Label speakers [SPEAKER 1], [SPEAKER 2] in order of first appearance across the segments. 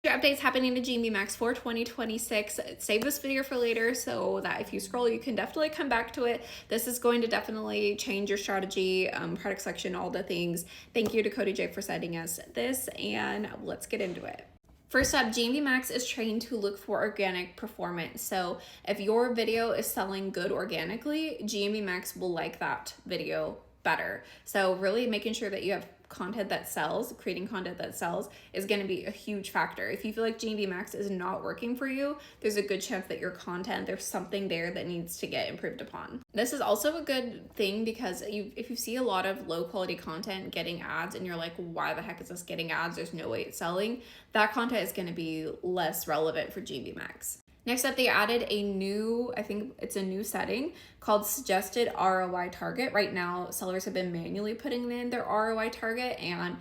[SPEAKER 1] Updates happening to GMV Max for 2026. Save this video for later so that if you scroll, you can definitely come back to it. This is going to definitely change your strategy, product selection, all the things. Thank you to Cody J for sending us this, and let's get into it. First up, GMV Max is trained to look for organic performance. So if your video is selling good organically, GMV Max will like that video better. So really making sure that you have content that sells, creating content that sells is going to be a huge factor. If you feel like GMV Max is not working for you, there's a good chance that your content, there's something there that needs to get improved upon. This is also a good thing because if you see a lot of low quality content getting ads and you're like, why the heck is this getting ads? There's no way it's selling. That content is going to be less relevant for GMV Max. Next up, they added a new, I think it's a new setting called suggested ROI target. Right now, sellers have been manually putting in their ROI target, and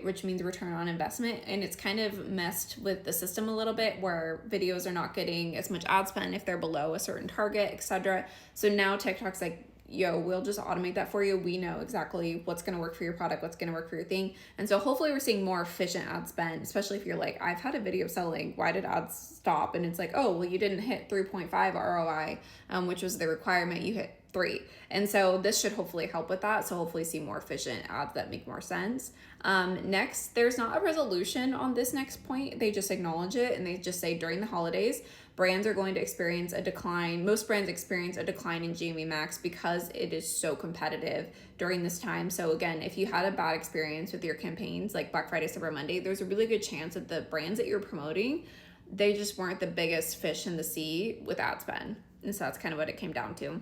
[SPEAKER 1] which means return on investment. And it's kind of messed with the system a little bit where videos are not getting as much ad spend if they're below a certain target, etc. So now TikTok's like, yo, we'll just automate that for you. We know exactly what's going to work for your product, what's going to work for your thing. And so hopefully we're seeing more efficient ad spend, especially if you're like, I've had a video selling, why did ads stop? And it's like, oh, well, you didn't hit 3.5 ROI, which was the requirement, you hit 3. And so this should hopefully help with that. So hopefully see more efficient ads that make more sense. Next, there's not a resolution on this next point. They just acknowledge it and they just say during the holidays, brands are going to experience a decline. Most brands experience a decline in GMV Max because it is so competitive during this time. So again, if you had a bad experience with your campaigns like Black Friday, Cyber Monday, there's a really good chance that the brands that you're promoting, they just weren't the biggest fish in the sea with ad spend. And so that's kind of what it came down to.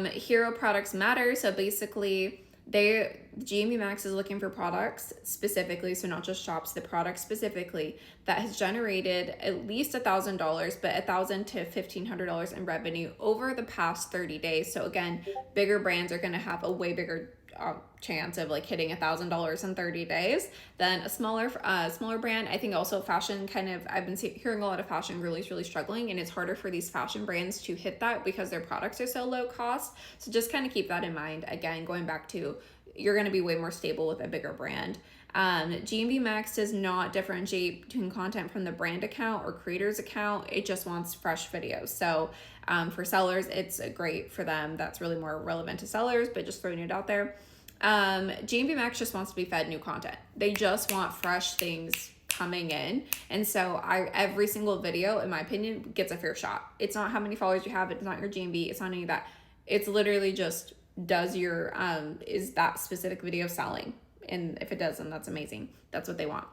[SPEAKER 1] Hero products matter. So basically GMV Max is looking for products specifically, so not just shops, the products specifically that has generated at least $1,000, but $1,000 to $1,500 in revenue over the past 30 days. So again, bigger brands are going to have a way bigger chance of like hitting $1,000 in 30 days than a smaller brand. I think also fashion I've been hearing a lot of fashion really struggling, and it's harder for these fashion brands to hit that because their products are so low cost. So just kind of keep that in mind. Again, going back to, you're going to be way more stable with a bigger brand. GMV Max does not differentiate between content from the brand account or creator's account. It just wants fresh videos. So for sellers, it's great for them. That's really more relevant to sellers, but just throwing it out there. GMV Max just wants to be fed new content. They just want fresh things coming in. And so every single video, in my opinion, gets a fair shot. It's not how many followers you have. It's not your GMV. It's not any of that. It's literally just, is that specific video selling? And if it does, then that's amazing. That's what they want.